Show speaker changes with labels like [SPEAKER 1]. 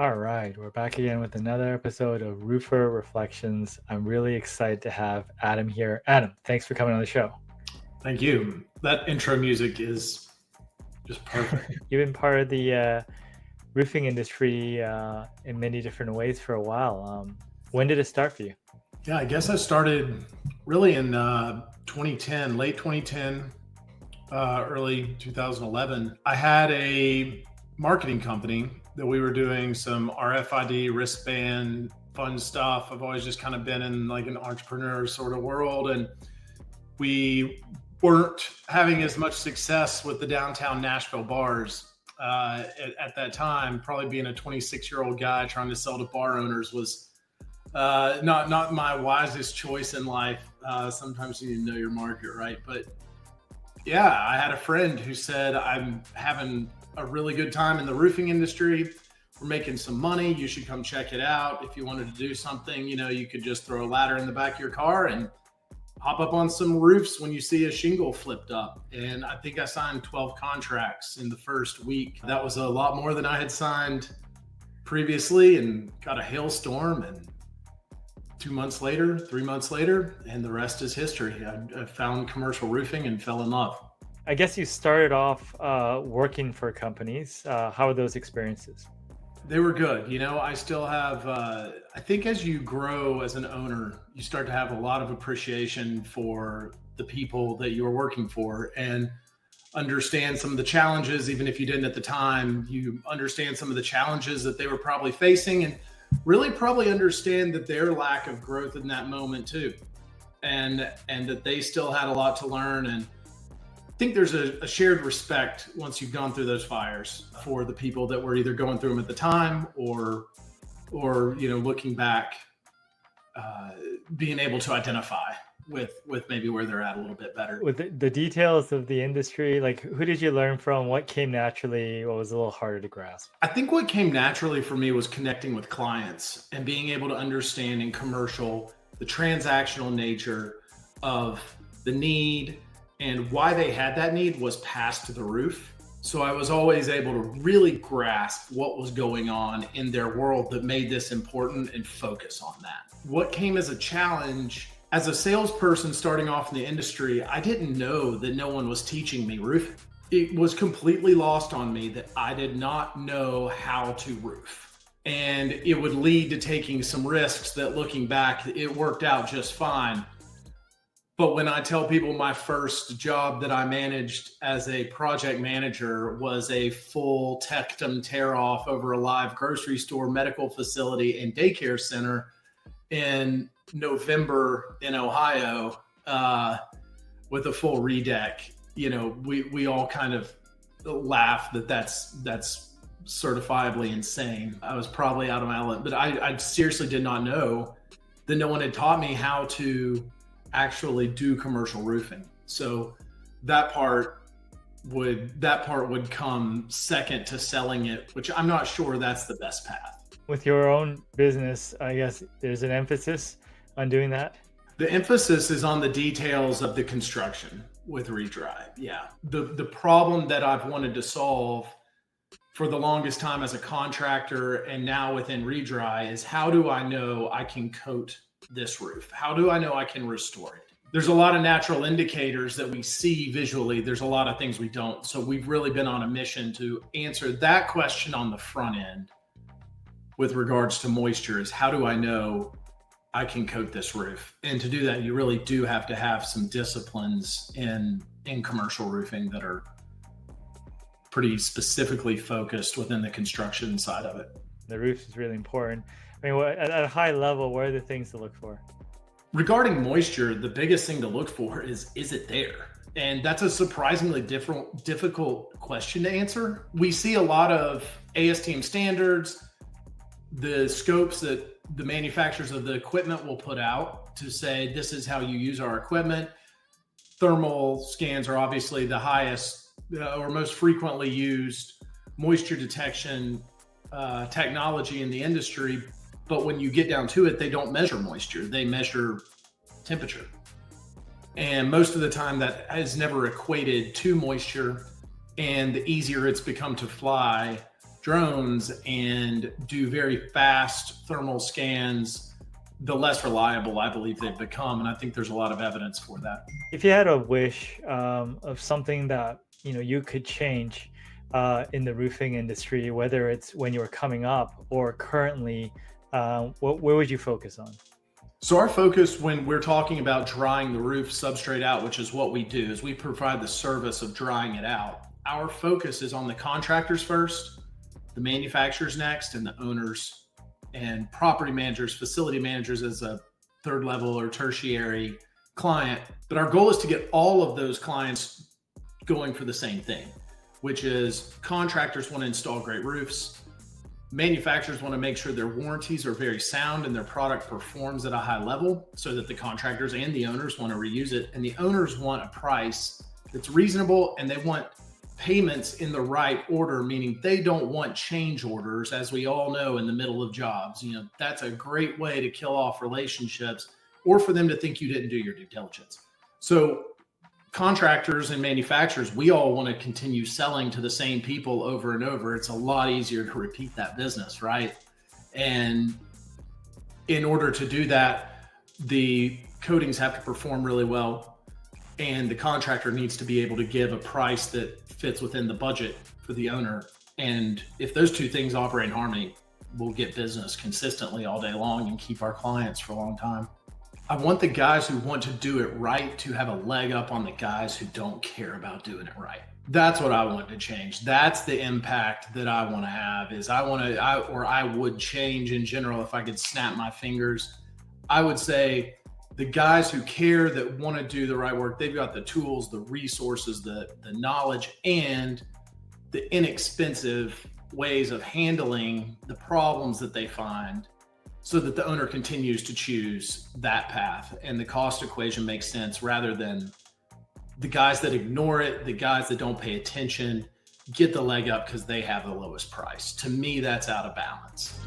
[SPEAKER 1] All right, we're back again with another episode of Roofer Reflections. I'm really excited to have Adam here. Adam, thanks for coming on the show.
[SPEAKER 2] Thank you. That intro music is just perfect.
[SPEAKER 1] You've been part of the roofing industry in many different ways for a while. When did it start for you?
[SPEAKER 2] Yeah, I guess I started really in 2010, late 2010, early 2011. I had a marketing company that we were doing some RFID wristband fun stuff. I've always just kind of been in like an entrepreneur sort of world, and we weren't having as much success with the downtown Nashville bars at that time. Probably being a 26-year-old guy trying to sell to bar owners was not my wisest choice in life. Sometimes you need to know your market, right? But yeah, I had a friend who said, I'm having a really good time in the roofing industry. We're making some money. You should come check it out. If you wanted to do something, you could just throw a ladder in the back of your car and hop up on some roofs when you see a shingle flipped up. And I think I signed 12 contracts in the first week. That was a lot more than I had signed previously, and got a hailstorm, and 2 months later, 3 months later, and the rest is history. I found commercial roofing and fell in love.
[SPEAKER 1] I guess you started off working for companies. How are those experiences?
[SPEAKER 2] They were good. I still have, I think as you grow as an owner, you start to have a lot of appreciation for the people that you're working for and understand some of the challenges. Even if you didn't at the time, you understand some of the challenges that they were probably facing, and really probably understand that their lack of growth in that moment too. And that they still had a lot to learn. And I think there's a shared respect once you've gone through those fires for the people that were either going through them at the time or looking back, being able to identify with maybe where they're at a little bit better.
[SPEAKER 1] With the details of the industry, like who did you learn from? What came naturally? What was a little harder to grasp?
[SPEAKER 2] I think what came naturally for me was connecting with clients and being able to understand in commercial the transactional nature of the need, and why they had that need was passed to the roof. So I was always able to really grasp what was going on in their world that made this important and focus on that. What came as a challenge as a salesperson starting off in the industry, I didn't know that no one was teaching me roofing. It was completely lost on me that I did not know how to roof. And it would lead to taking some risks that, looking back, it worked out just fine. But when I tell people my first job that I managed as a project manager was a full tectum tear off over a live grocery store, medical facility, and daycare center in November in Ohio, with a full redeck, we all kind of laugh that's certifiably insane. I was probably out of my element, but I seriously did not know that no one had taught me how to actually do commercial roofing. So that part would come second to selling it, which I'm not sure that's the best path.
[SPEAKER 1] With your own business, I guess there's an emphasis on doing that.
[SPEAKER 2] The emphasis is on the details of the construction with ReDry. Yeah. The problem that I've wanted to solve for the longest time as a contractor and now within ReDry is, how do I know I can coat this roof? How do I know I can restore it? There's a lot of natural indicators that we see visually. There's a lot of things we don't. So we've really been on a mission to answer that question on the front end with regards to moisture, is how do I know I can coat this roof? And to do that, you really do have to have some disciplines in commercial roofing that are pretty specifically focused within the construction side of it.
[SPEAKER 1] The roof is really important. I mean, at a high level, what are the things to look for?
[SPEAKER 2] Regarding moisture, the biggest thing to look for is it there? And that's a surprisingly difficult question to answer. We see a lot of ASTM standards, the scopes that the manufacturers of the equipment will put out to say, this is how you use our equipment. Thermal scans are obviously the highest or most frequently used moisture detection technology in the industry. But when you get down to it, they don't measure moisture, they measure temperature. And most of the time that has never equated to moisture. And the easier it's become to fly, drones and do very fast thermal scans, the less reliable I believe they've become. And I think there's a lot of evidence for that.
[SPEAKER 1] If you had a wish of something that you could change in the roofing industry, whether it's when you were coming up or currently, where would you focus on?
[SPEAKER 2] So our focus when we're talking about drying the roof substrate out, which is what we do, is we provide the service of drying it out. Our focus is on the contractors first, the manufacturers next, and the owners and property managers, facility managers as a third level or tertiary client. But our goal is to get all of those clients going for the same thing, which is contractors want to install great roofs. Manufacturers want to make sure their warranties are very sound and their product performs at a high level so that the contractors and the owners want to reuse it. And the owners want a price that's reasonable, and they want payments in the right order, meaning they don't want change orders, as we all know, in the middle of jobs. That's a great way to kill off relationships or for them to think you didn't do your due diligence. So contractors and manufacturers, we all want to continue selling to the same people over and over. It's a lot easier to repeat that business, right? And in order to do that, the coatings have to perform really well, and the contractor needs to be able to give a price that fits within the budget for the owner. And if those two things operate in harmony, we'll get business consistently all day long and keep our clients for a long time. I want the guys who want to do it right to have a leg up on the guys who don't care about doing it right. That's what I want to change. That's the impact that I want to have. Is I would change in general if I could snap my fingers. I would say the guys who care, that want to do the right work, they've got the tools, the resources, the knowledge, and the inexpensive ways of handling the problems that they find, so that the owner continues to choose that path and the cost equation makes sense, rather than the guys that ignore it, the guys that don't pay attention, get the leg up because they have the lowest price. To me, that's out of balance.